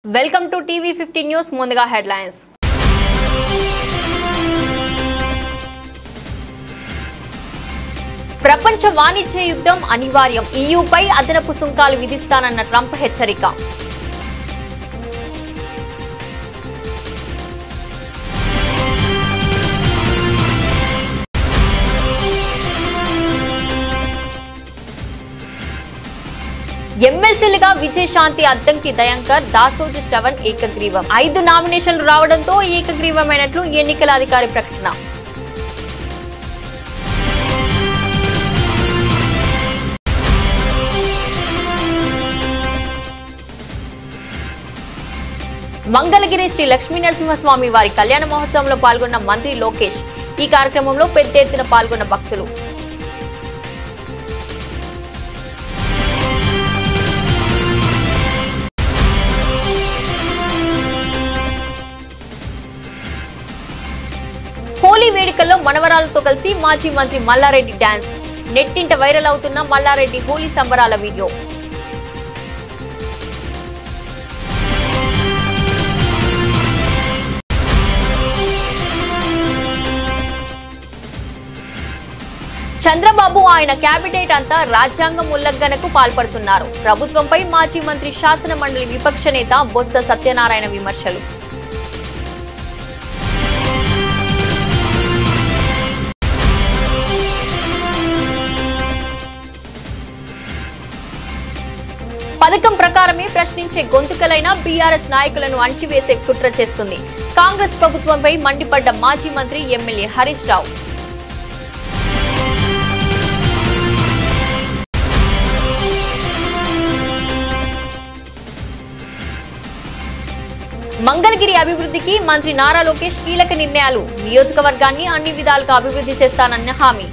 Welcome to TV50 News. ముందుగా headlines. ప్రపంచ వాణిజ్య యుద్ధం అనివార్యం. EUపై అదనపు సుంకాలు విధిస్తానన్న ట్రంప్ హెచ్చరిక. ఎమ్మెల్సీలుగా విజయశాంతి అద్దంకి దయాంకర్ దాసోజు శ్రవణ్ ఏకగ్రీవం 5 నామినేషన్లు రావడంతో ఏకగ్రీవమైనట్లు ఎన్నికల అధికారి ప్రకటన. మంగళగిరి శ్రీ లక్ష్మీ నరసింహస్వామి వారి కళ్యాణ మహోత్సవంలో పాల్గొన్న మంత్రి లోకేష్. ఈ కార్యక్రమంలో పెద్ద ఎత్తున పాల్గొన్న భక్తులు. హోలీ వేడుకల్లో మనవరాలతో కలిసి మాజీ మంత్రి మల్లారెడ్డి డాన్స్. నెట్టింట వైరల్ అవుతున్న మల్లారెడ్డి హోలీ సంబరాల వీడియో. చంద్రబాబు ఆయన కేబినెట్ అంతా రాజ్యాంగం ఉల్లంఘనకు పాల్పడుతున్నారు. ప్రభుత్వంపై మాజీ మంత్రి శాసన మండలి విపక్ష నేత బొత్స సత్యనారాయణ విమర్శలు. పథకం ప్రకారమే ప్రశ్నించే గొంతుకలైన బీఆర్ఎస్ నాయకులను అణచివేసే కుట్ర చేస్తుంది. కాంగ్రెస్ ప్రభుత్వంపై మండిపడ్డ మాజీ మంత్రి ఎమ్మెల్యే హరీష్ రావు. మంగళగిరి అభివృద్ధికి మంత్రి నారా లోకేష్ కీలక నిర్ణయాలు. నియోజకవర్గాన్ని అన్ని విధాలుగా అభివృద్ధి చేస్తానన్న హామీ.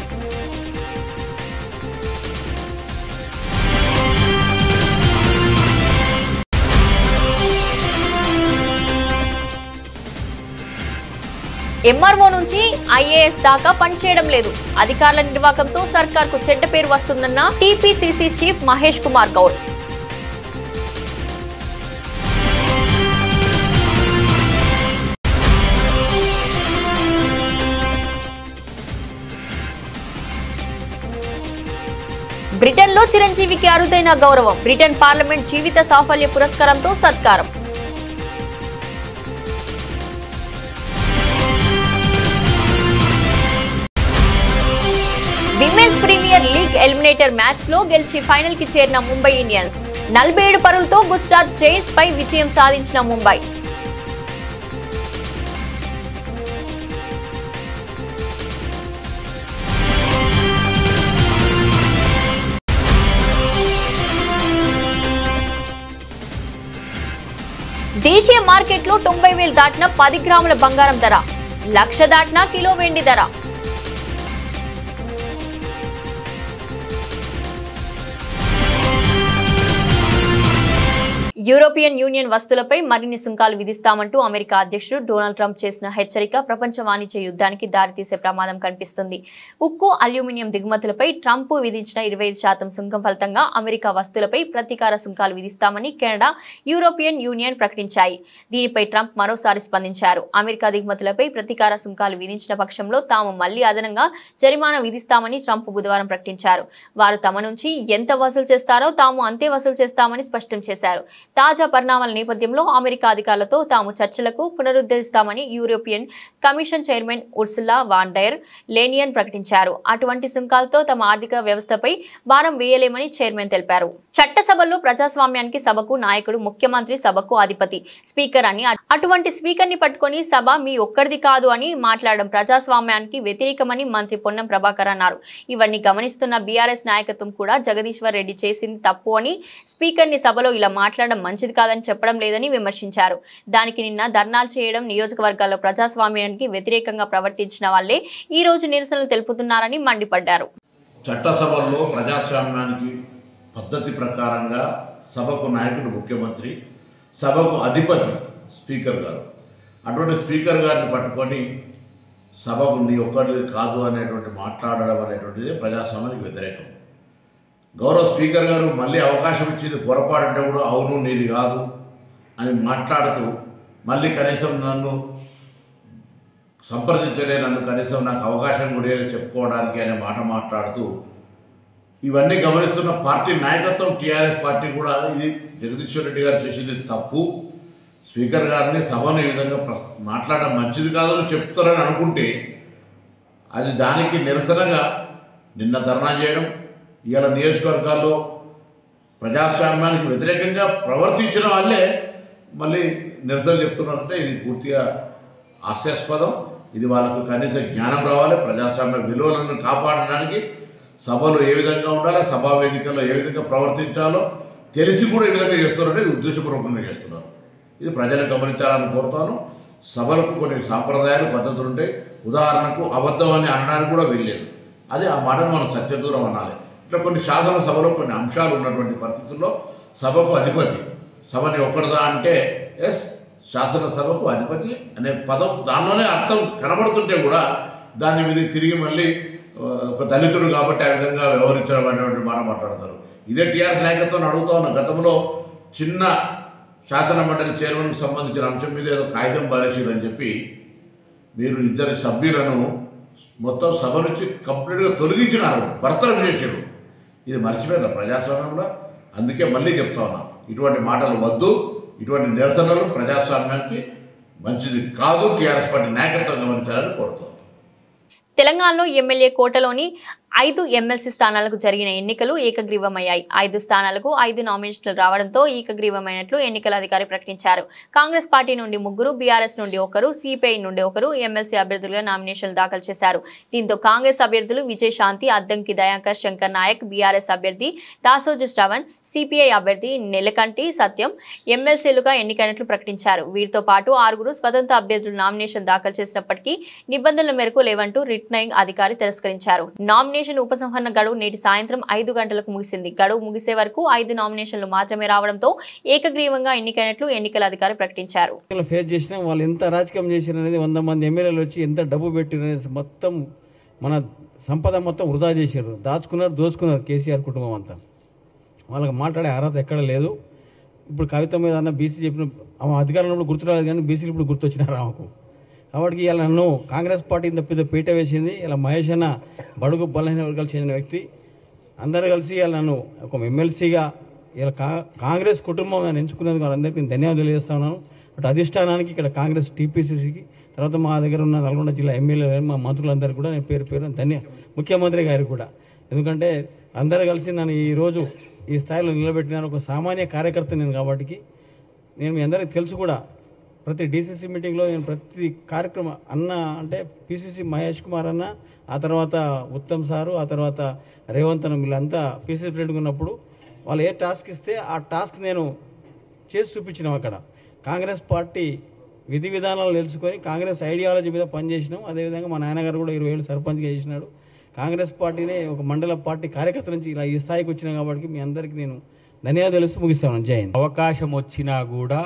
ఎంఆర్ఓ నుంచి ఐఏఎస్ దాకా పనిచేయడం లేదు. అధికారుల నిర్వాహకంతో సర్కార్కు చెడ్డ పేరు వస్తుందన్న టీపీసీసీ చీఫ్ మహేష్ కుమార్ గౌడ్. బ్రిటన్లో చిరంజీవికి అరుదైన గౌరవం. బ్రిటన్ పార్లమెంట్ జీవిత సాఫల్య పురస్కారంతో సత్కారం. Women's premier league eliminator match లో గెలిచి ఫైనల్ కి చేరిన ముంబై ఇండియన్స్. 47 పరుగులతో గుజరాత్ జైంట్స్ పై విజయం సాధించిన ముంబై. దేశీయ మార్కెట్లో 90,000 దాటిన 10 గ్రాముల బంగారం ధర. 1,00,000 దాటిన కిలో వెండి ధర. యూరోపియన్ యూనియన్ వస్తువులపై మరిన్ని సుంకాలు విధిస్తామంటూ అమెరికా అధ్యక్షుడు డొనాల్డ్ ట్రంప్ చేసిన హెచ్చరిక ప్రపంచ వాణిజ్య యుద్ధానికి దారితీసే ప్రమాదం కనిపిస్తుంది. ఉక్కు, అల్యూమినియం దిగుమతులపై ట్రంప్ విధించిన 25% సుంకం ఫలితంగా అమెరికా వస్తువులపై ప్రతీకార సుంకాలు విధిస్తామని కెనడా, యూరోపియన్ యూనియన్ ప్రకటించాయి. దీనిపై ట్రంప్ మరోసారి స్పందించారు. అమెరికా దిగుమతులపై ప్రతీకార సుంకాలు విధించిన పక్షంలో తాము మళ్లీ అదనంగా జరిమానా విధిస్తామని ట్రంప్ బుధవారం ప్రకటించారు. వారు తమ నుంచి ఎంత వసూలు చేస్తారో తాము అంతే వసూలు చేస్తామని స్పష్టం చేశారు. తాజా పరిణామాల నేపథ్యంలో అమెరికా అధికారులతో తాము చర్చలకు పునరుద్ధరిస్తామని European commission chairman Ursula von der Leyen ప్రకటించారు. అటువంటి సుంకాలతో తమ ఆర్థిక వ్యవస్థపై భారం వేయలేమని చైర్మన్ తెలిపారు. చట్టసభల్లో ప్రజాస్వామ్యానికి సభకు నాయకుడు, ముఖ్యమంత్రి సభకు అధిపతి, స్పీకర్ అని, అటువంటి స్పీకర్ ని పట్టుకుని సభ మీ ఒక్కరిది కాదు అని మాట్లాడడం ప్రజాస్వామ్యానికి వ్యతిరేకమని మంత్రి పొన్నం ప్రభాకర్ అన్నారు. ఇవన్నీ గమనిస్తున్న బీఆర్ఎస్ నాయకత్వం కూడా జగదీశ్వర్ రెడ్డి చేసింది తప్పు అని, స్పీకర్ ని సభలో ఇలా మాట్లాడడం మంచిది కాదని చెప్పడం లేదని విమర్శించారు. దానికి నిన్న ధర్నాలు చేయడం, నియోజకవర్గాల్లో ప్రజాస్వామ్యానికి వ్యతిరేకంగా ప్రవర్తించిన వాళ్లే ఈ రోజు నిరసనలు తెలుపుతున్నారని మండిపడ్డారు. చట్టసభల్లో ప్రజాస్వామ్యానికి పద్ధతి ప్రకారంగా సభకు నాయకుడు ముఖ్యమంత్రి, సభకు అధిపతి స్పీకర్ గారు. అటువంటి స్పీకర్ గారిని పట్టుకొని సభకు నీ ఒక్కడిది కాదు అనేటువంటి మాట్లాడడం అనేటువంటిది ప్రజాస్వామ్యానికి వ్యతిరేకం. గౌరవ స్పీకర్ గారు మళ్ళీ అవకాశం ఇచ్చింది పొరపాటు అంటే కూడా అవును నీది కాదు అని మాట్లాడుతూ మళ్ళీ కనీసం నన్ను సంప్రదించలే, నన్ను కనీసం నాకు అవకాశం కూడా చెప్పుకోవడానికి అనే మాట మాట్లాడుతూ ఇవన్నీ గమనిస్తున్న పార్టీ నాయకత్వం టీఆర్ఎస్ పార్టీ కూడా ఇది జగదీశ్వర్ రెడ్డి గారు చేసింది తప్పు, స్పీకర్ గారిని సభను ఈ విధంగా మాట్లాడడం మంచిది కాదని చెప్తారని అనుకుంటే అది దానికి నిరసనగా నిన్న ధర్నా చేయడం, ఇవాళ నియోజకవర్గాల్లో ప్రజాస్వామ్యానికి వ్యతిరేకంగా ప్రవర్తించిన వాళ్ళే మళ్ళీ నిరసన చెప్తున్నారంటే ఇది పూర్తిగా హాస్యాస్పదం. ఇది వాళ్ళకు కనీస జ్ఞానం రావాలి. ప్రజాస్వామ్య విలువలను కాపాడడానికి సభలో ఏ విధంగా ఉండాలి, సభా వేదికల్లో ఏ విధంగా ప్రవర్తించాలో తెలిసి కూడా ఈ విధంగా చేస్తున్నారంటే ఇది ఉద్దేశపూర్వకంగా చేస్తున్నారు. ఇది ప్రజలు గమనించాలని కోరుతాను. సభలకు కొన్ని సాంప్రదాయాలు పద్ధతులు ఉంటాయి. ఉదాహరణకు అబద్ధం అని అనడానికి కూడా వీల్లేదు. అది ఆ మాటను మనం సత్యదూరం అనాలి. ఇట్లా కొన్ని శాసనసభలో కొన్ని అంశాలు ఉన్నటువంటి పరిస్థితుల్లో సభకు అధిపతి, సభని ఒక్కడదా అంటే ఎస్ శాసనసభకు అధిపతి అనే పదం దానిలోనే అర్థం కనబడుతుంటే కూడా దాని మీద తిరిగి మళ్ళీ ఒక దళితుడు కాబట్టి ఆ విధంగా వ్యవహరించడం అనేటువంటి మాట మాట్లాడతారు. ఇదే టీఆర్ఎస్ నాయకత్వాన్ని అడుగుతా ఉన్న, గతంలో చిన్న శాసన మండలి చైర్మన్కి సంబంధించిన అంశం మీద ఏదో కాగితం పారేసిరని చెప్పి మీరు ఇద్దరు సభ్యులను మొత్తం సభ నుంచి కంప్లీట్గా తొలగించినారు, బర్తరఫ్ చేశారు. ఇది మర్చిపోయిన ప్రజాస్వామ్యంలో. అందుకే మళ్ళీ చెప్తా ఉన్నా, ఇటువంటి మాటలు వద్దు, ఇటువంటి నిరసనలు ప్రజాస్వామ్యానికి మంచిది కాదు. టీఆర్ఎస్ పార్టీ నాయకత్వం గమనించాలని కోరుతాను. తెలంగాణలో ఎమ్మెల్యే కోటలోని 5 ఎమ్మెల్సీ స్థానాలకు జరిగిన ఎన్నికలు ఏకగ్రీవమయ్యాయి. 5 స్థానాలకు 5 నామినేషన్లు రావడంతో ఏకగ్రీవమైనట్లు ఎన్నికల అధికారి ప్రకటించారు. కాంగ్రెస్ పార్టీ నుండి 3, బీఆర్ఎస్ నుండి 1, సిపిఐ నుండి 1 ఎమ్మెల్సీ అభ్యర్థులుగా నామినేషన్లు దాఖలు చేశారు. దీంతో కాంగ్రెస్ అభ్యర్థులు విజయశాంతి, అద్దంకి దయాకర్, శంకర్ నాయక్, బీఆర్ఎస్ అభ్యర్థి దాసోజు శ్రవణ్, సిపిఐ అభ్యర్థి నెలకంటి సత్యం ఎమ్మెల్సీలుగా ఎన్నికైనట్లు ప్రకటించారు. వీరితో పాటు 6 స్వతంత్ర అభ్యర్థులు నామినేషన్ దాఖలు చేసినప్పటికీ నిబంధనల మేరకు లేవంటూ రిటర్నింగ్ అధికారి తిరస్కరించారు. నామినేషన్ ఉపసంహరణ గడువు నేటి సాయంత్రం 5 గంటలకు ముగిసింది. గడువు ముగిసే వరకు 5 నామినేషన్లు మాత్రమే రావడంతో ఏకగ్రీవంగా ఎన్నికైనట్లు ఎన్నికల అధికారి ప్రకటించారు. ఫేస్ చేసినా వాళ్ళు ఎంత రాజకీయం చేసిన అనేది 100 మంది ఎమ్మెల్యేలు వచ్చి ఎంత డబ్బు పెట్టినది మొత్తం మన సంపద మొత్తం వృధా చేశారు, దాచుకున్నారు, దోచుకున్నారు కేసీఆర్ కుటుంబం అంతా. వాళ్ళకి మాట్లాడే అర్హత ఎక్కడ లేదు. ఇప్పుడు కవిత మీద అన్న బీసీ చెప్పిన అధికారంలో గుర్తు రాలేదు కానీ బీసీలు ఇప్పుడు గుర్తొచ్చినారు ఆమెకు. కాబట్టి ఇలా నన్ను కాంగ్రెస్ పార్టీ ఇంత పెద్ద పీట వేసింది. ఇలా మహేష్ అన్న బడుగు బలహీన వర్గాలకు చెందిన వ్యక్తి, అందరూ కలిసి ఇలా నన్ను ఒక ఎమ్మెల్సీగా ఇలా కాంగ్రెస్ కుటుంబం నన్ను ఎంచుకునేందుకు వాళ్ళందరికీ నేను ధన్యవాదాలు తెలియజేస్తా ఉన్నాను. బట్ అధిష్టానానికి, ఇక్కడ కాంగ్రెస్ టీపీసీసీకి, తర్వాత మా దగ్గర ఉన్న నల్గొండ జిల్లా ఎమ్మెల్యే, మా మంత్రులందరికీ కూడా నేను పేరు ముఖ్యమంత్రి గారికి కూడా, ఎందుకంటే అందరూ కలిసి నన్ను ఈరోజు ఈ స్థాయిలో నిలబెట్టినాను. ఒక సామాన్య కార్యకర్త నేను కాబట్టి నేను మీ అందరికీ తెలుసు కూడా. ప్రతి డీసీసీ మీటింగ్లో నేను ప్రతి కార్యక్రమం అన్న అంటే పీసీసీ మహేష్ కుమార్ అన్న, ఆ తర్వాత ఉత్తమ్ సారు, ఆ తర్వాత రేవంత్ అన్న, వీళ్ళంతా పీసీసీ ప్రెసిడెంట్గా ఉన్నప్పుడు వాళ్ళు ఏ టాస్క్ ఇస్తే ఆ టాస్క్ నేను చేసి చూపించినాం. అక్కడ కాంగ్రెస్ పార్టీ విధి విధానాలు తెలుసుకొని కాంగ్రెస్ ఐడియాలజీ మీద పనిచేసినాం. అదేవిధంగా మా నాన్నగారు కూడా 20 ఏళ్ళు సర్పంచ్గా చేసినాడు. కాంగ్రెస్ పార్టీనే ఒక మండల పార్టీ కార్యకర్త నుంచి ఇలా ఈ స్థాయికి వచ్చినా కాబట్టి మీ అందరికీ నేను ధన్యవాదాలు తెలుస్తూ ముగిస్తాను. జై హింద్. అవకాశం వచ్చినా కూడా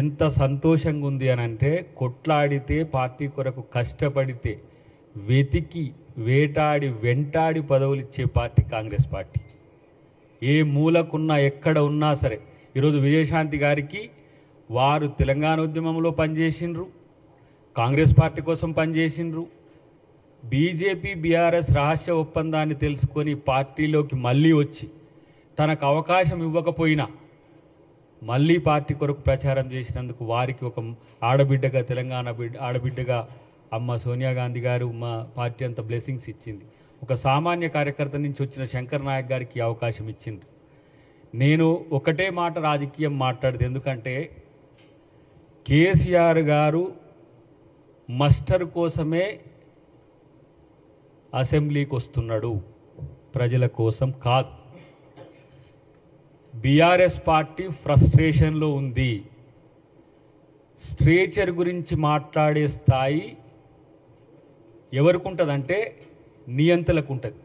ఎంత సంతోషంగా ఉంది అని అంటే, కొట్లాడితే పార్టీ కొరకు కష్టపడితే వెతికి వేటాడి వెంటాడి పదవులు ఇచ్చే పార్టీ కాంగ్రెస్ పార్టీ. ఏ మూలకున్నా ఎక్కడ ఉన్నా సరే, ఈరోజు విజయశాంతి గారికి వారు తెలంగాణ ఉద్యమంలో పనిచేసిండ్రు, కాంగ్రెస్ పార్టీ కోసం పనిచేసిండ్రు. బీజేపీ బీఆర్ఎస్ రహస్య ఒప్పందాన్ని తెలుసుకొని పార్టీలోకి మళ్ళీ వచ్చి తనకు అవకాశం ఇవ్వకపోయినా మళ్ళీ పార్టీ కొరకు ప్రచారం చేసినందుకు వారికి ఒక ఆడబిడ్డగా, తెలంగాణ ఆడబిడ్డగా అమ్మ సోనియా గాంధీ గారు మా పార్టీ అంత బ్లెస్సింగ్స్ ఇచ్చింది. ఒక సామాన్య కార్యకర్త నుంచి వచ్చిన శంకర్ నాయక్ గారికి అవకాశం ఇచ్చింది. నేను ఒకటే మాట రాజకీయం మాట్లాడదు, ఎందుకంటే కేసీఆర్ గారు మస్టర్ కోసమే అసెంబ్లీకి వస్తున్నాడు, ప్రజల కోసం కాదు. బీఆర్ఎస్ పార్టీ ఫ్రస్ట్రేషన్లో ఉంది. స్ట్రేచర్ గురించి మాట్లాడే స్థాయి ఎవరికి ఉంటుందంటే నియంతలకు ఉంటుంది.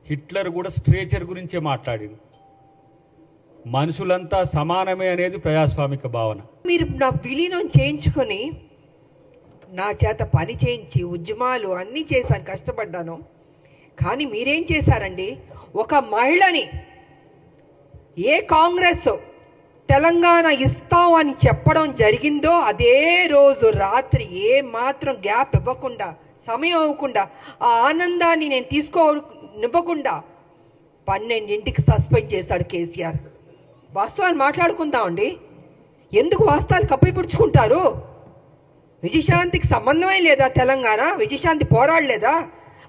హిట్లర్ కూడా స్ట్రేచర్ గురించే మాట్లాడింది. మనుషులంతా సమానమే అనేది ప్రజాస్వామిక భావన. మీరు నా విలీనం చేయించుకొని నా చేత పని చేయించి ఉద్యమాలు అన్నీ చేశాను, కష్టపడ్డాను. కానీ మీరేం చేశారండి? ఒక మహిళని ఏ కాంగ్రెస్ తెలంగాణ ఇస్తాం అని చెప్పడం జరిగిందో అదే రోజు రాత్రి ఏ మాత్రం గ్యాప్ ఇవ్వకుండా, సమయం ఇవ్వకుండా, ఆ ఆనందాన్ని నేను తీసుకోనివ్వకుండా 12ంటికి సస్పెండ్ చేశాడు కేసీఆర్. వాస్తవాలు మాట్లాడుకుందామండి. ఎందుకు వాస్తవాలు కప్పిపుడుచుకుంటారు? విజయశాంతికి సంబంధమే లేదా? తెలంగాణ విజయశాంతి పోరాడలేదా?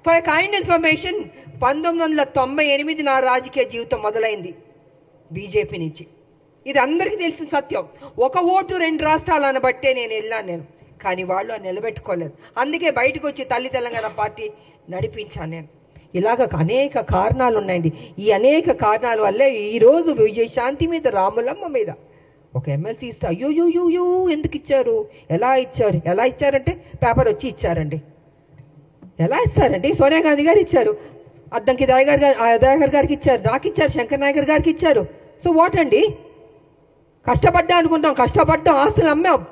ఫర్ కైండ్ ఇన్ఫర్మేషన్, 1998 నా రాజకీయ జీవితం మొదలైంది బీజేపీ నుంచి. ఇది అందరికీ తెలిసిన సత్యం. 1 ఓటు 2 రాష్ట్రాలు అనబట్టే నేను వెళ్ళాను. కానీ వాళ్ళు అది నిలబెట్టుకోలేదు. అందుకే బయటకు వచ్చి తల్లి తెలంగాణ పార్టీ నడిపించాను నేను. ఇలాగ అనేక కారణాలు ఉన్నాయండి. ఈ అనేక కారణాల వల్లే ఈరోజు విజయశాంతి మీద, రాములమ్మ మీద ఒక ఎమ్మెల్సీ ఇస్తే అయ్యో ఎందుకు ఇచ్చారు, ఎలా ఇచ్చారంటే పేపర్ వచ్చి ఇచ్చారండి. ఎలా ఇస్తారండి? సోనియా గాంధీ గారు ఇచ్చారు, అద్దంకి దయాకర్ గారికి ఇచ్చారు, నాకు ఇచ్చారు, శంకర్ నాయకర్ గారికి ఇచ్చారు. సో వాట్ అండి? కష్టపడ్డా అనుకుంటాం, కష్టపడ్డాం, ఆస్తులు అమ్మాం,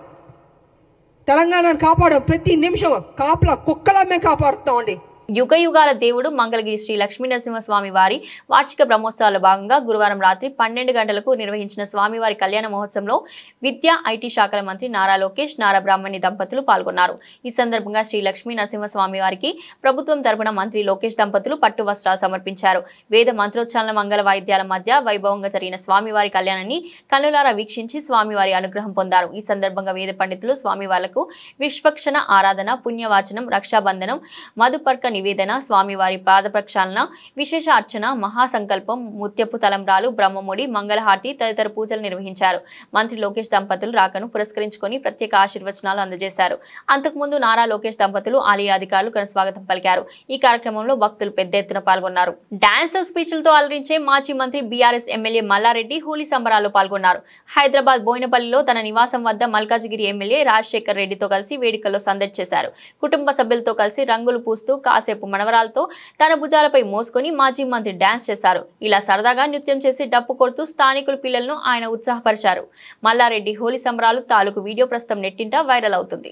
తెలంగాణను కాపాడాం. ప్రతి నిమిషం కాపలా కుక్కలా మేము కాపాడుతామండి. యుగ యుగాల దేవుడు మంగళగిరి శ్రీ లక్ష్మీ నరసింహస్వామి వారి వార్షిక బ్రహ్మోత్సవాల భాగంగా గురువారం రాత్రి 12 గంటలకు నిర్వహించిన స్వామివారి కళ్యాణ మహోత్సవంలో విద్యా, ఐటీ శాఖల మంత్రి నారా లోకేష్, నారా బ్రాహ్మణి దంపతులు పాల్గొన్నారు. ఈ సందర్భంగా శ్రీ లక్ష్మీ నరసింహస్వామి వారికి ప్రభుత్వం తరపున మంత్రి లోకేష్ దంపతులు పట్టు వస్త్రాలు సమర్పించారు. వేద మంత్రోచ్చారణ, మంగళ వాయిద్యాల మధ్య వైభవంగా జరిగిన స్వామివారి కళ్యాణాన్ని కన్నులారా వీక్షించి స్వామివారి అనుగ్రహం పొందారు. ఈ సందర్భంగా వేద పండితులు స్వామివార్లకు విశ్వక్షణ ఆరాధన, పుణ్యవాచనం, రక్షాబంధనం, మధుపర్క నివేదన, స్వామివారి పాద ప్రక్షాళన, విశేష అర్చన, మహాసంకల్పం, ముత్యపు తలంబ్రాలు, బ్రహ్మముడి, మంగళహారతి తదితర పూజలు నిర్వహించారు. మంత్రి లోకేష్ దంపతులు రాకను పురస్కరించుకొని ప్రత్యేక ఆశీర్వచనాలు అందజేశారు. అంతకుముందు నారా లోకేష్ దంపతులు ఆలయ అధికారులు ఘన స్వాగతం పలికారు. ఈ కార్యక్రమంలో భక్తులు పెద్ద ఎత్తున పాల్గొన్నారు. డాన్సర్ స్పీచ్లతో అలరించే మాజీ మంత్రి బీఆర్ఎస్ ఎమ్మెల్యే మల్లారెడ్డి హోలీ సంబరాల్లో పాల్గొన్నారు. హైదరాబాద్ బోయినపల్లిలో తన నివాసం వద్ద మల్కాజిగిరి ఎమ్మెల్యే రాజశేఖర్ రెడ్డితో కలిసి వేడుకల్లో సందడి చేశారు. కుటుంబ సభ్యులతో కలిసి రంగులు పూస్తూ కాసేపు మనవరాలతో తన భుజాలపై మోసుకొని మాజీ మంత్రి డాన్స్ చేశారు. ఇలా సరదాగా నృత్యం చేసి డప్పు కొడుతూ స్థానికుల పిల్లలను ఆయన ఉత్సాహపరిచారు. మల్లారెడ్డి హోలీ సంబరాలు తాలూకు వీడియో ప్రస్తుతం నెట్టింట వైరల్ అవుతుంది.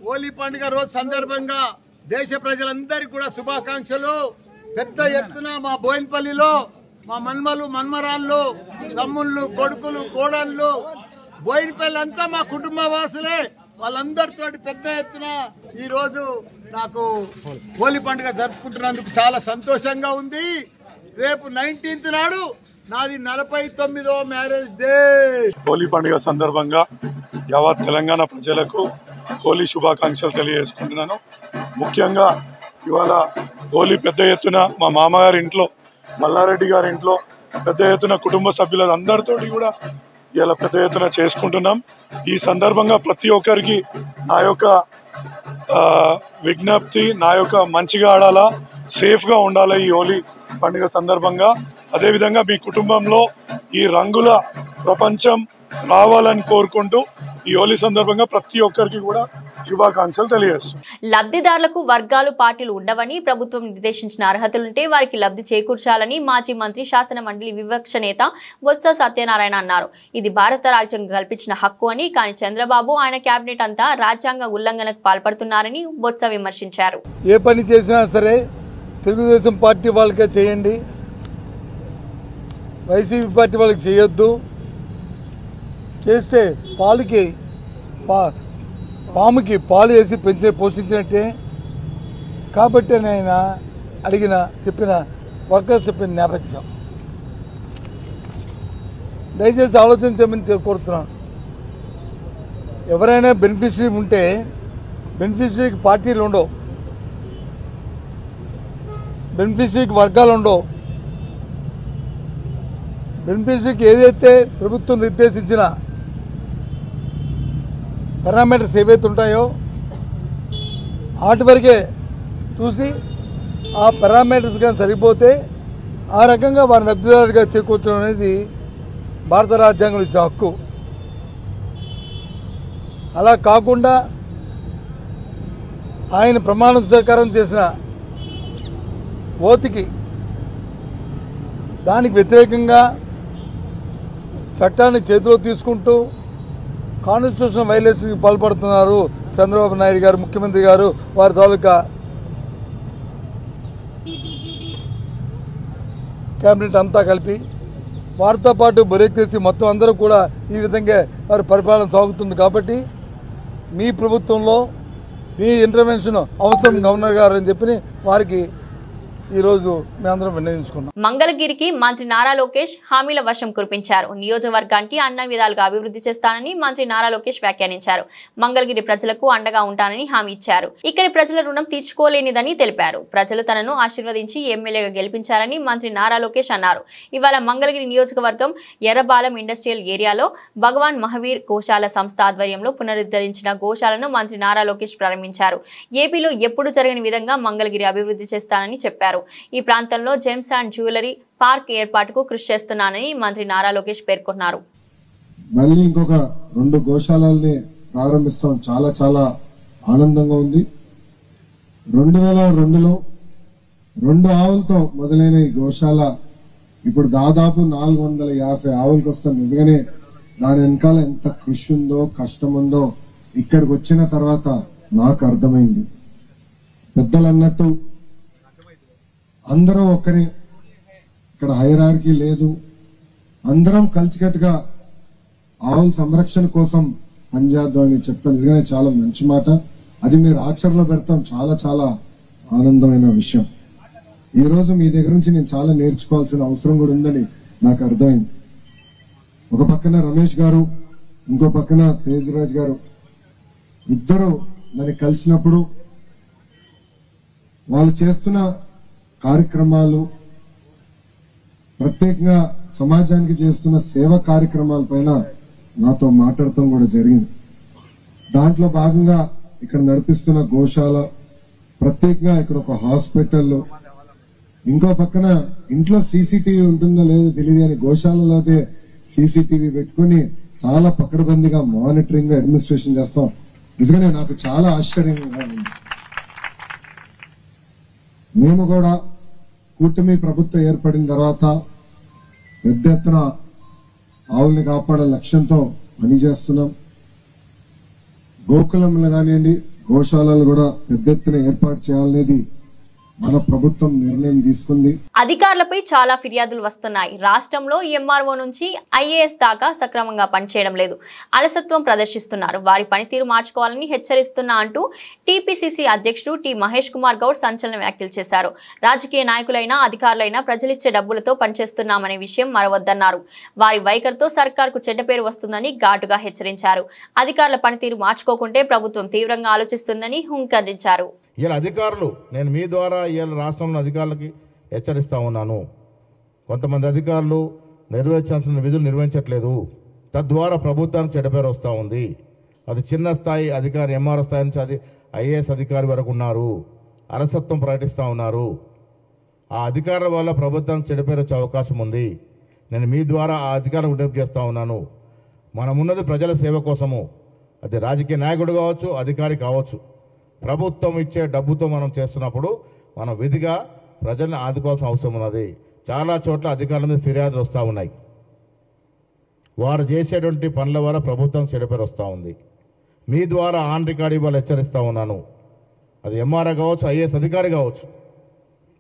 హోలీ పండుగ రోజు సందర్భంగా దేశ ప్రజలందరికీ కూడా శుభాకాంక్షలు. పెద్ద ఎత్తున మా బోయినపల్లిలో మా మన్మలు, మన్మరాళ్ళు, తమ్ముళ్ళు, కొడుకులు, కోడళ్ళు, బోయినపల్లి అంతా మా కుటుంబ వాసులే. వాళ్ళందరితో పెద్ద ఎత్తున ఈరోజు నాకు హోలీ పండుగ జరుపుకుంటున్నందుకు చాలా సంతోషంగా ఉంది. రేపు 19th నాడు నాది 49వ మ్యారేజ్ డే. హోలీ పండుగ సందర్భంగా యావత్ తెలంగాణ ప్రజలకు హోలీ శుభాకాంక్షలు తెలియజేసుకుంటున్నాను. ముఖ్యంగా ఇవాళ హోలీ పెద్ద ఎత్తున మా మామగారి ఇంట్లో, మల్లారెడ్డి గారి ఇంట్లో పెద్ద ఎత్తున కుటుంబ సభ్యులందరితో కూడా ఇలా పెద్ద ఎత్తున చేసుకుంటున్నాం. ఈ సందర్భంగా ప్రతి ఒక్కరికి నా యొక్క విజ్ఞప్తి, నా యొక్క మంచిగా ఆడాలా, సేఫ్గా ఉండాలా ఈ హోలీ పండుగ సందర్భంగా. అదేవిధంగా మీ కుటుంబంలో ఈ రంగుల ప్రపంచం రావాలని కోరుకుంటూ ఈ హోలీ సందర్భంగా ప్రతి ఒక్కరికి కూడా శుభాకాంక్షలు తెలియజేస్తాం. లబ్ధిదారులకు వర్గాలు, పార్టీలు ఉండవని, ప్రభుత్వం నిర్దేశించిన అర్హతలుంటే వారికి లబ్ధి చేకూర్చాలని మాజీ మంత్రి, శాసన మండలి వివక్ష నేత బొత్స సత్యనారాయణ అన్నారు. ఇది భారత రాజ్యాంగం కల్పించిన హక్కు అని, కానీ చంద్రబాబు, ఆయన కేబినెట్ అంతా రాజ్యాంగ ఉల్లంఘనకు పాల్పడుతున్నారని బొత్స విమర్శించారు. ఏ పని చేసినా సరే తెలుగుదేశం పార్టీ వాళ్ళకే చేయండి, వైసీపీ పార్టీ వాళ్ళకి చేయొద్దు. చేస్తే పాముకి పాలు వేసి పోషించినట్టే. కాబట్టి నేను చెప్పిన వర్కర్స్ చెప్పిన నేపథ్యం దయచేసి ఆలోచించమని కోరుతున్నాను. ఎవరైనా బెనిఫిషరీ ఉంటే బెనిఫిషరీకి పార్టీలు ఉండవు, బెనిఫిషరీకి వర్గాలు ఉండవు. బెనిఫిషరీకి ఏదైతే ప్రభుత్వం నిర్దేశించిన పారామీటర్స్ ఏవైతే ఉంటాయో వాటి వరకే చూసి ఆ పారామీటర్స్ కానీ సరిపోతే ఆ రకంగా వారిని లబ్ధిదారుగా చేకూర్చడం అనేది భారత రాజ్యాంగం ఇచ్చే హక్కు. అలా కాకుండా ఆయన ప్రమాణ స్వీకారం చేసిన ఓతికి దానికి వ్యతిరేకంగా చట్టాన్ని చేతిలో తీసుకుంటూ కాన్స్టిట్యూషన్ వైలేషన్కి పాల్పడుతున్నారు చంద్రబాబు నాయుడు గారు, ముఖ్యమంత్రి గారు, వారి తాలూకా క్యాబినెట్ అంతా కలిపి వారితో పాటు బ్రేక్ చేసి మొత్తం అందరూ కూడా ఈ విధంగా వారి పరిపాలన సాగుతుంది. కాబట్టి మీ ప్రభుత్వంలో మీ ఇంటర్వెన్షన్ అవసరం గవర్నర్ గారు అని చెప్పి వారికి ఈరోజు మేమందరం విన్నవించుకున్నాం. మంగళగిరికి మంత్రి నారా లోకేష్ హామీల వర్షం కురిపించారు. నియోజకవర్గానికి అన్ని విధాలుగా అభివృద్ధి చేస్తానని మంత్రి నారా లోకేష్ వ్యాఖ్యానించారు. మంగళగిరి ప్రజలకు అండగా ఉంటానని హామీ ఇచ్చారు. ఇక్కడి ప్రజల రుణం తీర్చుకోలేనిదని తెలిపారు. ప్రజలు తనను ఆశీర్వదించి ఎమ్మెల్యేగా గెలిపించారని మంత్రి నారా లోకేష్ అన్నారు. ఇవాళ మంగళగిరి నియోజకవర్గం ఎర్రబాలెం ఇండస్ట్రియల్ ఏరియాలో భగవాన్ మహావీర్ గోశాల సంస్థ ఆధ్వర్యంలో పునరుద్ధరించిన గోశాలను మంత్రి నారా లోకేష్ ప్రారంభించారు. ఏపీలో ఎప్పుడు జరగని విధంగా మంగళగిరి అభివృద్ధి చేస్తానని చెప్పారు. ఈ ప్రాంతంలో జెమ్స్ అండ్ జ్యువెలరీ పార్క్ ఏర్పాటుకు కృషి చేస్తున్నానని మంత్రి నారా లోకేష్ పేర్కొన్నారు. మళ్ళీ ఇంకొక 2 గోశాలల్ని ప్రారంభిస్తాం. చాలా చాలా ఆనందంగా ఉంది. 2002లో 2 ఆవులతో మొదలైన ఈ గోశాల ఇప్పుడు దాదాపు 450 ఆవులకు వస్తాం. నిజంగానే దాని వెనకాల ఎంత కృషి ఉందో కష్టం ఉందో ఇక్కడికి వచ్చిన తర్వాత నాకు అర్థమైంది. పెద్దలు అన్నట్టు అందరూ ఒకరే, ఇక్కడ హైరార్కీ లేదు. అందరం కలిసికట్టుగా ఆవుల సంరక్షణ కోసం పనిచేద్దాం అని చెప్తాను. నిజంగానే చాలా మంచి మాట. అది మీరు ఆచరణలో పెడతాం. చాలా చాలా ఆనందమైన విషయం. ఈ రోజు మీ దగ్గర నుంచి నేను చాలా నేర్చుకోవాల్సిన అవసరం కూడా ఉందని నాకు అర్థమైంది. ఒక పక్కన రమేష్ గారు, ఇంకో పక్కన తేజరాజ్ గారు ఇద్దరు నన్ను కలిసినప్పుడు వాళ్ళు చేస్తున్న కార్యక్రమాలు, ప్రత్యేకంగా సమాజానికి చేస్తున్న సేవా కార్యక్రమాల పైన నాతో మాట్లాడటం కూడా జరిగింది. దాంట్లో భాగంగా ఇక్కడ నడిపిస్తున్న గోశాల, ప్రత్యేకంగా ఇక్కడ ఒక హాస్పిటల్, ఇంకో పక్కన ఇంట్లో సీసీటీవీ ఉంటుందో లేదో తెలియదు అని గోశాలలోనే సీసీటీవీ పెట్టుకుని చాలా పకడ్బందీగా మానిటరింగ్ అడ్మినిస్ట్రేషన్ చేస్తాం. నిజంగానే నాకు చాలా ఆశ్చర్యంగా ఉంది. మేము కూడా కూటమి ప్రభుత్వం ఏర్పడిన తర్వాత పెద్ద ఎత్తున ఆవుల్ని కాపాడే లక్ష్యంతో పనిచేస్తున్నాం. గోకులంలో కానివ్వండి, గోశాలలు కూడా పెద్ద ఎత్తున ఏర్పాటు చేయాలనేది మన ప్రభుత్వం నిర్ణయం తీసుకుంది. అధికారులపై చాలా ఫిర్యాదులు వస్తున్నాయి. రాష్ట్రంలో ఎంఆర్ఓ నుంచి ఐఏఎస్ దాకా సక్రమంగా పనిచేయడం లేదు, అలసత్వం ప్రదర్శిస్తున్నారు, వారి పనితీరు మార్చుకోవాలని హెచ్చరిస్తున్నా అంటూ టీపీసీసీ అధ్యక్షుడు టి మహేష్ కుమార్ గౌడ్ సంచలన వ్యాఖ్యలు చేశారు. రాజకీయ నాయకులైనా అధికారులైనా ప్రజలిచ్చే డబ్బులతో పనిచేస్తున్నామనే విషయం మరవద్దన్నారు. వారి వైఖరితో సర్కార్కు చెడ్డ పేరు వస్తుందని ఘాటుగా హెచ్చరించారు. అధికారుల పనితీరు మార్చుకోకుంటే ప్రభుత్వం తీవ్రంగా ఆలోచిస్తుందని హుంకరించారు. ఇలా అధికారులు, నేను మీ ద్వారా ఇలా రాష్ట్రంలో అధికారులకి హెచ్చరిస్తా ఉన్నాను. కొంతమంది అధికారులు నిర్వహించాల్సిన విధులు నిర్వహించట్లేదు, తద్వారా ప్రభుత్వానికి చెడ్డపేరు వస్తూ ఉంది. అది చిన్న స్థాయి అధికారి, ఎంఆర్ఓ స్థాయి నుంచి అది ఐఏఎస్ అధికారి వరకు ఉన్నారు, అలసత్వం ప్రకటిస్తూ ఉన్నారు. ఆ అధికారుల వల్ల ప్రభుత్వానికి చెడ్డపేరు వచ్చే అవకాశం ఉంది. నేను మీ ద్వారా ఆ అధికారులకు విజ్ఞప్తి చేస్తూ ఉన్నాను. మనమున్నది ప్రజల సేవ కోసము. అది రాజకీయ నాయకుడు కావచ్చు, అధికారి కావచ్చు. ప్రభుత్వం ఇచ్చే డబ్బుతో మనం చేస్తున్నప్పుడు మనం విధిగా ప్రజల్ని ఆదుకోవాల్సిన అవసరం ఉన్నది. చాలా చోట్ల అధికారుల మీద ఫిర్యాదులు వస్తూ ఉన్నాయి. వారు చేసేటువంటి పనుల వల్ల ప్రభుత్వం చెడుపేరు వస్తూ ఉంది. మీ ద్వారా ఆన్ రికార్డ్ ఇవ్వాలి హెచ్చరిస్తూ ఉన్నాను. అది ఎంఆర్ఓ కావచ్చు, ఐఏఎస్ అధికారి కావచ్చు.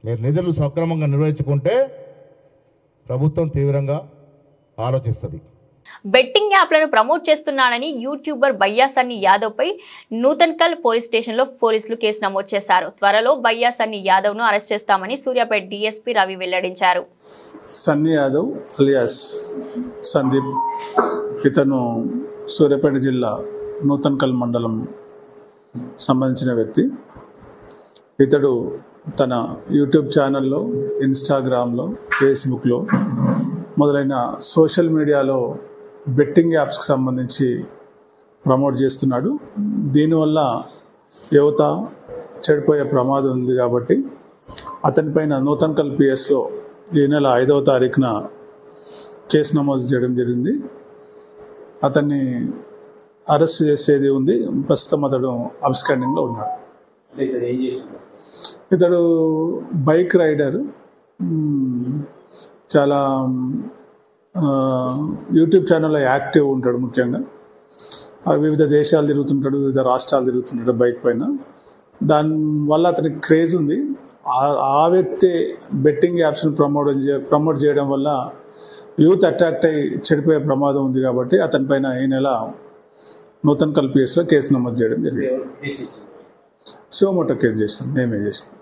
మీరు నిధులు సక్రమంగా నిర్వహించుకుంటే ప్రభుత్వం తీవ్రంగా ఆలోచిస్తుంది. బెట్టింగ్ యాప్లను ప్రమోట్ చేస్తున్నాడని యూట్యూబర్ బయ్యా సన్నీ యాదవ్ పై నూతన్కల్ పోలీస్ స్టేషన్లో పోలీసులు కేసు నమోదు చేశారు. త్వరలో బయ్యా సన్నీ యాదవ్ ను అరెస్ట్ చేస్తామని సూర్యాపేట డీఎస్పీ రవి వెల్లడించారు. సన్నీ యాదవ్ అలియాస్ సందీప్, ఇతను సూర్యాపేట జిల్లా నూతన్కల్ మండలం సంబంధించిన వ్యక్తి. ఇతడు తన యూట్యూబ్ ఛానల్లో, ఇన్స్టాగ్రామ్లో, ఫేస్బుక్లో మొదలైన సోషల్ మీడియాలో బెట్టింగ్ యాప్స్కి సంబంధించి ప్రమోట్ చేస్తున్నాడు. దీనివల్ల యువత చెడిపోయే ప్రమాదం ఉంది కాబట్టి అతనిపైన నూతన్కల్ పిఎస్లో ఈ నెల 5వ తారీఖున కేసు నమోదు చేయడం జరిగింది. అతన్ని అరెస్ట్ చేసేది ఉంది. ప్రస్తుతం అతడు అబ్స్కాండింగ్లో ఉన్నాడు. ఇతడు బైక్ రైడర్, చాలా యూట్యూబ్ ఛానల్లో యాక్టివ్ ఉంటాడు. ముఖ్యంగా వివిధ దేశాలు తిరుగుతుంటాడు, వివిధ రాష్ట్రాలు తిరుగుతుంటాడు బైక్ పైన. దానివల్ల అతనికి క్రేజ్ ఉంది. ఆ వ్యక్తి బెట్టింగ్ యాప్స్ని ప్రమోట్ చేయడం వల్ల యూత్ అట్రాక్ట్ అయ్యి చెడిపోయే ప్రమాదం ఉంది కాబట్టి అతనిపైన ఈ నెల నూతన కల్పిఎస్లో కేసు నమోదు చేయడం జరిగింది. శివమోటో కేసు చేసినాం, మేమే చేసినాం.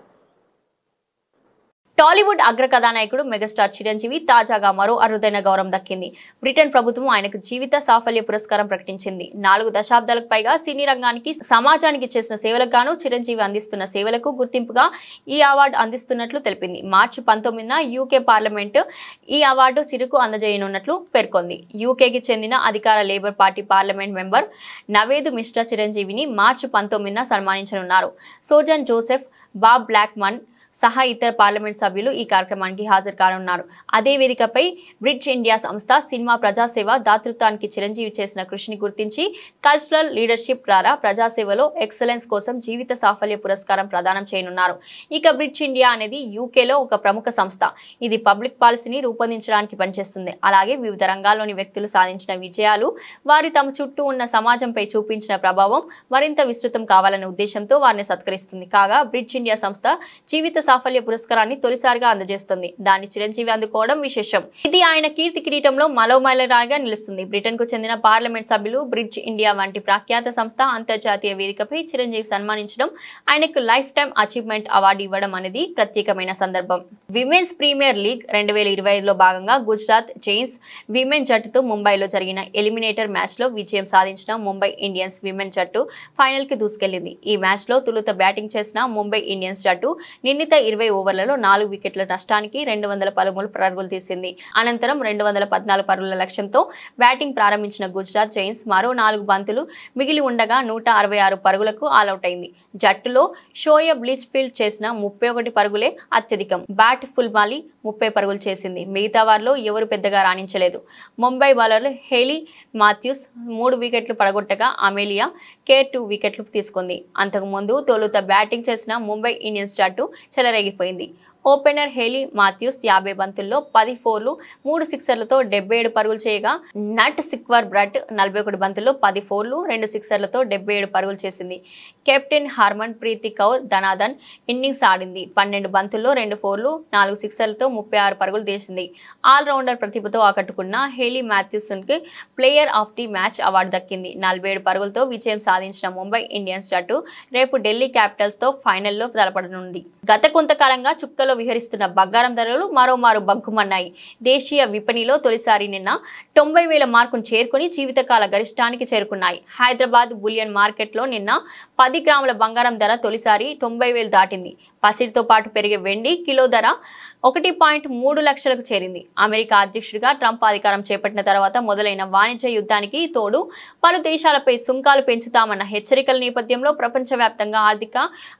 టాలీవుడ్ అగ్ర కథానాయకుడు మెగాస్టార్ చిరంజీవి తాజాగా మరో అరుదైన గౌరవం దక్కింది. బ్రిటన్ ప్రభుత్వం ఆయనకు జీవిత సాఫల్య పురస్కారం ప్రకటించింది. 4 దశాబ్దాలకు పైగా సినీ రంగానికి సమాజానికి చేసిన సేవలకు గాను చిరంజీవి అందిస్తున్న సేవలకు గుర్తింపుగా ఈ అవార్డు అందిస్తున్నట్లు తెలిపింది. మార్చి 19న యూకే పార్లమెంట్ ఈ అవార్డు చిరుకు అందజేయనున్నట్లు పేర్కొంది. యూకేకి చెందిన అధికార labour party parliament member Navendu Mishra చిరంజీవిని మార్చి 19న సన్మానించనున్నారు. సోజన్ జోసెఫ్, బాబ్ బ్లాక్మన్ సహా ఇతర పార్లమెంట్ సభ్యులు ఈ కార్యక్రమానికి హాజరు కానున్నారు. అదే వేదికపై బ్రిడ్జ్ ఇండియా సంస్థ సినిమా ప్రజాసేవ దాతృత్వానికి చిరంజీవి చేసిన కృషిని గుర్తించి కల్చరల్ లీడర్షిప్ ద్వారా ప్రజాసేవలో ఎక్సలెన్స్ కోసం జీవిత సాఫల్య పురస్కారం ప్రదానం చేయనున్నారు. ఇక బ్రిడ్జ్ ఇండియా అనేది యూకేలో ఒక ప్రముఖ సంస్థ. ఇది పబ్లిక్ పాలసీని రూపొందించడానికి పనిచేస్తుంది. అలాగే వివిధ రంగాల్లోని వ్యక్తులు సాధించిన విజయాలు, వారి తమ చుట్టూ ఉన్న సమాజంపై చూపించిన ప్రభావం మరింత విస్తృతం కావాలనే ఉద్దేశంతో వారిని సత్కరిస్తుంది. కాగా బ్రిడ్జ్ ఇండియా సంస్థ జీవిత సాఫల్య పురస్కారాన్ని తొలిసారిగా అందజేస్తుంది. దాన్ని చిరంజీవి అందుకోవడం విశేషం. ఇది ఆయన కీర్తి కిరీటంలో మరో మైలురాయిగా నిలుస్తుంది. బ్రిటన్ కు చెందిన పార్లమెంట్ సభ్యులు, బ్రిడ్జ్ ఇండియా వంటి ప్రఖ్యాత సంస్థ అంతర్జాతీయ వేదికపై చిరంజీవి సన్మానించడం, ఆయనకు లైఫ్ టైమ్ అచీవ్మెంట్ అవార్డు ఇవ్వడం అనేది ప్రత్యేకమైన సందర్భం. విమెన్స్ ప్రీమియర్ లీగ్ 2025లో భాగంగా గుజరాత్ జైన్స్ విమెన్ జట్టుతో ముంబైలో జరిగిన ఎలిమినేటర్ మ్యాచ్ లో విజయం సాధించిన ముంబై ఇండియన్స్ విమెన్ జట్టు ఫైనల్ కి దూసుకెళ్లింది. ఈ మ్యాచ్ లో తొలుత బ్యాటింగ్ చేసిన ముంబై ఇండియన్స్ జట్టు నిర్ణీత 20 ఓవర్లలో 4 వికెట్ల నష్టానికి 213 పరుగులు తీసింది. అనంతరం 214 పరుగుల లక్ష్యంతో బ్యాటింగ్ ప్రారంభించిన గుజరాత్ జైన్స్ మరో 4 బంతులు మిగిలి ఉండగా 166 పరుగులకు ఆలౌట్ అయింది. జట్టులో షోయబ్ లిచ్ఫీల్డ్ చేసిన 31 పరుగులే అత్యధికం. బ్యాట్ ఫుల్మాలి 30 పరుగులు చేసింది. మిగతా వారిలో ఎవరు పెద్దగా రాణించలేదు. ముంబై బౌలర్లు హేలీ మాథ్యూస్ 3 వికెట్లు పడగొట్టగా అమేలియా కేర్ 2 వికెట్లు తీసుకుంది. అంతకుముందు తొలుత బ్యాటింగ్ చేసిన ముంబై ఇండియన్స్ జట్టు చెలరేగిపోయింది. ఓపెనర్ హేలీ మాథ్యూస్ 50 బంతుల్లో 10 ఫోర్లు 3 సిక్సర్లతో 77 పరుగులు చేయగా నట్ సిక్వర్ బ్రట్ 41 బంతుల్లో 10 ఫోర్లు 2 సిక్సర్లతో 77 పరుగులు చేసింది. కెప్టెన్ హర్మన్ ప్రీతి కౌర్ ధనాధన్ ఇన్నింగ్స్ ఆడింది. 12 బంతుల్లో 2 ఫోర్లు 4 సిక్సర్లతో 36 పరుగులు తీసింది. ఆల్రౌండర్ ప్రతిభతో ఆకట్టుకున్న హేలీ మాథ్యూస్ కి player of the match award దక్కింది. 47 పరుగులతో విజయం సాధించిన ముంబై ఇండియన్స్ జట్టు రేపు ఢిల్లీ క్యాపిటల్స్ తో ఫైనల్లో తలపడనుంది. గత కొంతకాలంగా చుక్కలో విహరిస్తున్న బంగారం ధరలు మరోమారు బగ్గుమన్నాయి. దేశీయ విపణిలో తొలిసారి నిన్న 90,000 మార్కును చేరుకుని జీవితకాల గరిష్టానికి చేరుకున్నాయి. హైదరాబాద్ బులియన్ మార్కెట్లో నిన్న 10 గ్రాముల బంగారం ధర తొలిసారి 90,000 దాటింది. పసిడితో పాటు పెరిగే వెండి కిలో ధర 1.3 లక్షలకు చేరింది. అమెరికా అధ్యక్షుడిగా ట్రంప్ అధికారం చేపట్టిన తర్వాత మొదలైన వాణిజ్య యుద్ధానికి తోడు పలు దేశాలపై సుంకాలు పెంచుతామన్న హెచ్చరికల నేపథ్యంలో ప్రపంచవ్యాప్తంగా ఆర్థిక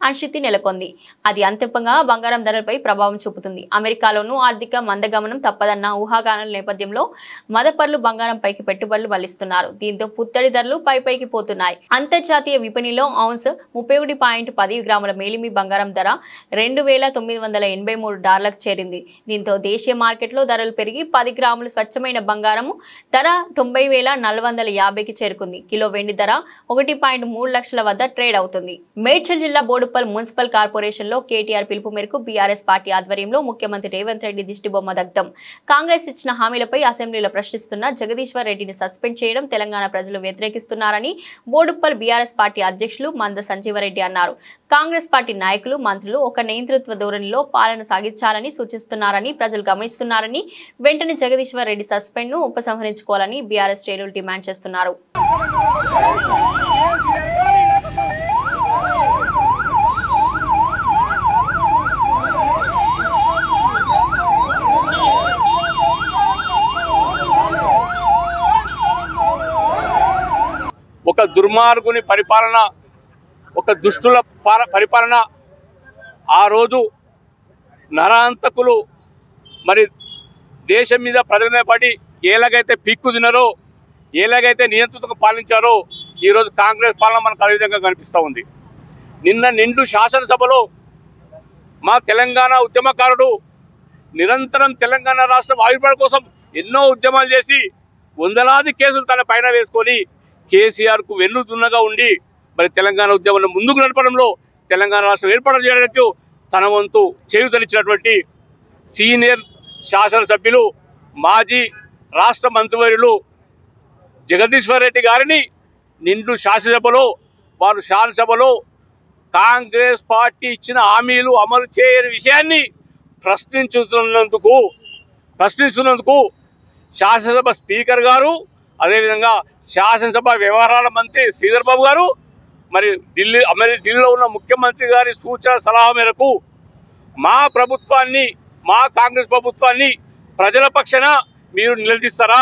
అనిశ్చితి నెలకొంది. అది అంతిమంగా బంగారం ధరలపై ప్రభావం చూపుతుంది. అమెరికాలోనూ ఆర్థిక మందగమనం తప్పదన్న ఊహాగానాల నేపథ్యంలో మదపర్లు బంగారంపైకి పెట్టుబడులు మళ్లిస్తున్నారు. దీంతో పుత్తడి ధరలు పైకి పోతున్నాయి. అంతర్జాతీయ విపణిలో ఔన్స్ 31.10 గ్రాముల మేలిమి బంగారం ధర $2,983 చేరింది. దీంతో దేశీయ మార్కెట్లో ధరలు పెరిగి 10 గ్రాముల స్వచ్ఛమైన బంగారం ధర 90,450కి చేరుకుంది. కిలో వెండి ధర 1.3 లక్షల వద్ద ట్రేడ్ అవుతుంది. మేడ్చల్ జిల్లా బోడుప్పల్ మున్సిపల్ కార్పొరేషన్ లో కేటీఆర్ పిలుపు మేరకు బీఆర్ఎస్ పార్టీ ఆధ్వర్యంలో ముఖ్యమంత్రి రేవంత్ రెడ్డి దిష్టిబొమ్మ దగ్ధం. కాంగ్రెస్ ఇచ్చిన హామీలపై అసెంబ్లీలో ప్రశ్నిస్తున్న జగదీశ్వర్ రెడ్డిని సస్పెండ్ చేయడం తెలంగాణ ప్రజలు వ్యతిరేకిస్తున్నారని బోడుప్పల్ బీఆర్ఎస్ పార్టీ అధ్యక్షులు మంద సంజీవరెడ్డి అన్నారు. కాంగ్రెస్ పార్టీ నాయకులు, మంత్రులు ఒక నియంతృత్వ ధోరణిలో పాలన సాగించాలని సూచిస్తున్నారని ప్రజలు గమనిస్తున్నారని, వెంటనే జగదీశ్వర్ రెడ్డి సస్పెండ్ ను ఉపసంహరించుకోవాలని బీఆర్ఎస్ శ్రేణులు డిమాండ్ చేస్తున్నారు. ఒక దుర్మార్గుని పరిపాలన, ఒక దుష్టుల పరిపాలన, ఆ రోజు నరాంతకులు మరి దేశం మీద ప్రజల మీద పడి ఎలాగైతే పిక్కు తిన్నారో, ఎలాగైతే నియంత్రణకు పాలించారో ఈరోజు కాంగ్రెస్ పాలన మనకు అదే విధంగా కనిపిస్తూ ఉంది. నిన్న నిండు శాసనసభలో మా తెలంగాణ ఉద్యమకారుడు నిరంతరం తెలంగాణ రాష్ట్రం ఆవిర్భావం కోసం ఎన్నో ఉద్యమాలు చేసి వందలాది కేసులు తన పైన వేసుకొని కేసీఆర్కు వెన్నుదున్నగా ఉండి మరి తెలంగాణ ఉద్యమంలో ముందుకు నడపడంలో, తెలంగాణ రాష్ట్రం ఏర్పాటు చేయడానికి తన వంతు చేయూతనిచ్చినటువంటి సీనియర్ శాసనసభ్యులు మాజీ రాష్ట్ర మంత్రివర్యులు జగదీశ్వర్ రెడ్డి గారిని నిండు శాసనసభలో కాంగ్రెస్ పార్టీ ఇచ్చిన హామీలు అమలు చేయని విషయాన్ని ప్రశ్నిస్తున్నందుకు శాసనసభ స్పీకర్ గారు, అదేవిధంగా శాసనసభ వ్యవహారాల మంత్రి శ్రీధర్ బాబు గారు, మరి ఢిల్లీలో ఉన్న ముఖ్యమంత్రి గారి సూచన సలహా మేరకు మా కాంగ్రెస్ ప్రభుత్వాన్ని ప్రజల పక్షాన మీరు నిలదీస్తారా,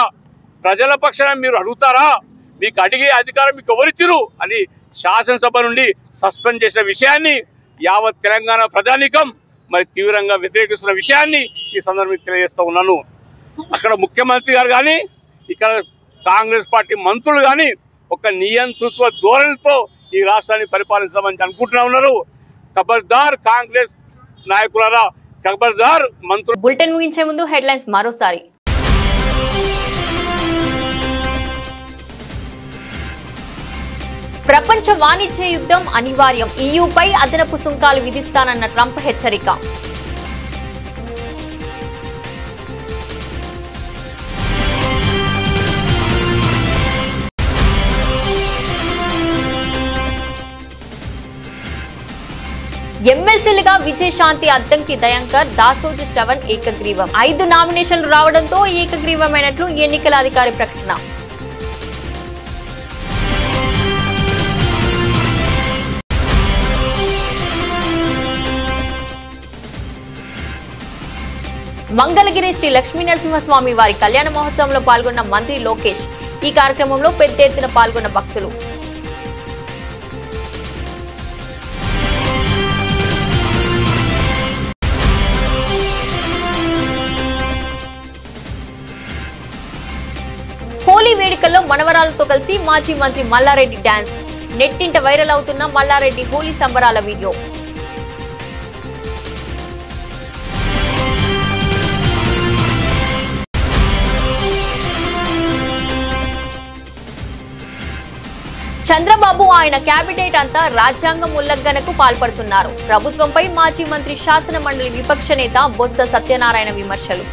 ప్రజల పక్షాన మీరు అడుగుతారా, మీకు అడిగే అధికారం మీకు ఎవరిచ్చిరు అని శాసనసభ నుండి సస్పెండ్ చేసిన విషయాన్ని యావత్ తెలంగాణ ప్రజానీకం మరి తీవ్రంగా వ్యతిరేకిస్తున్న విషయాన్ని ఈ సందర్భంగా తెలియజేస్తూ ఉన్నాను. అక్కడ ముఖ్యమంత్రి గారు కానీ ఇక్కడ కాంగ్రెస్ పార్టీ మంత్రులు కానీ ఒక నియంతృత్వ ధోరణితో ఈ రాష్ట్రాన్ని పరిపాలించామని అనుకుంటున్నా ఉన్నారు. ఖబర్దార్ కాంగ్రెస్ నాయకులారా, ఖబర్దార్ మంత్రులు. బులెటిన్ ముగించే ముందు హెడ్లైన్స్ మరోసారి. ప్రపంచ వాణిజ్య యుద్ధం అనివార్యం, ఈయూపై అదనపు సుంకాలు విధిస్తానన్న ట్రంప్ హెచ్చరిక. ఎమ్మెల్సీలుగా విజయశాంతి, అద్దంకి దయాంకర్, దాసోజు శ్రవణ్ ఏకగ్రీవం. 5 నామినేషన్లు రావడంతో ఏకగ్రీవమైనట్లు ఎన్నికల అధికారి ప్రకటన. మంగళగిరి శ్రీ లక్ష్మీ నరసింహస్వామి వారి కళ్యాణ మహోత్సవంలో పాల్గొన్న మంత్రి లోకేష్. ఈ కార్యక్రమంలో పెద్ద ఎత్తున పాల్గొన్న భక్తులు. హోలీ వేడుకల్లో మనవరాలతో కలిసి మాజీ మంత్రి మల్లారెడ్డి డాన్స్. నెట్టింట వైరల్ అవుతున్న మల్లారెడ్డి హోలీ సంబరాల వీడియో. చంద్రబాబు ఆయన కేబినెట్ అంతా రాజ్యాంగం ఉల్లంఘనకు పాల్పడుతున్నారు. ప్రభుత్వంపై మాజీ మంత్రి శాసన మండలి విపక్ష నేత బొత్స సత్యనారాయణ విమర్శలు.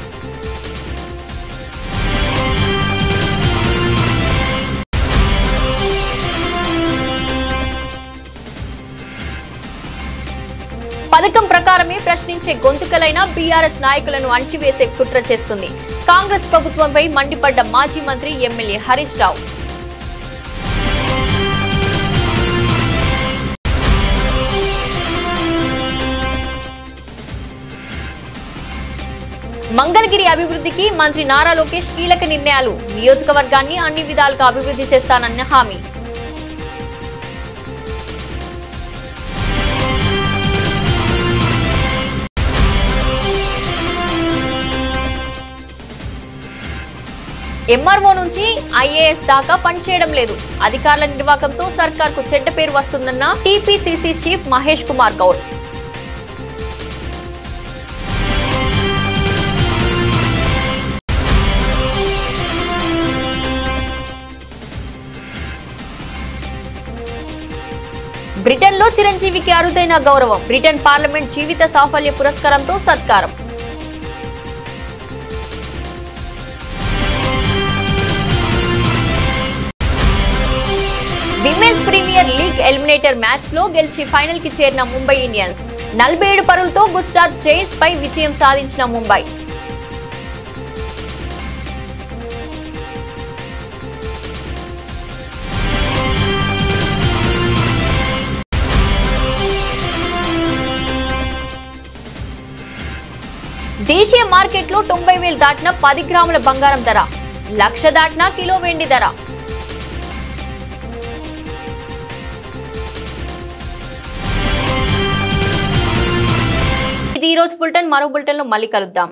పథకం ప్రకారమే ప్రశ్నించే గొంతుకలైన బీఆర్ఎస్ నాయకులను అణచివేసే కుట్ర చేస్తుంది. కాంగ్రెస్ ప్రభుత్వంపై మండిపడ్డ మాజీ మంత్రి ఎమ్మెల్యే హరీష్ రావు. మంగళగిరి అభివృద్ధికి మంత్రి నారా లోకేష్ కీలక నిర్ణయాలు. నియోజకవర్గాన్ని అన్ని విధాలుగా అభివృద్ధి చేస్తానన్న హామీ. ఎంఆర్ఓ నుంచి ఐఏఎస్ దాకా పనిచేయడం లేదు. అధికారుల నిర్వాహకంతో సర్కార్కు చెడ్డ పేరు వస్తుందన్న టీపీసీసీ చీఫ్ మహేష్ కుమార్ గౌడ్. బ్రిటన్లో చిరంజీవికి అరుదైన గౌరవం. బ్రిటన్ పార్లమెంట్ జీవిత సాఫల్య పురస్కారంతో సత్కారం. Women's premier league eliminator match లో గెలిచి ఫైనల్ కి చేరిన ముంబై ఇండియన్స్. 47 పరుగులతో గుజరాత్ జైంట్స్ పై విజయం సాధించిన ముంబై. దేశీయ మార్కెట్లో 90,000 దాటిన 10 గ్రాముల బంగారం ధర, 1,00,000 దాటిన కిలో వెండి ధర. ఇది ఈ రోజు బులెటిన్. మరో బులెటిన్ లో మళ్ళీ కలుద్దాం.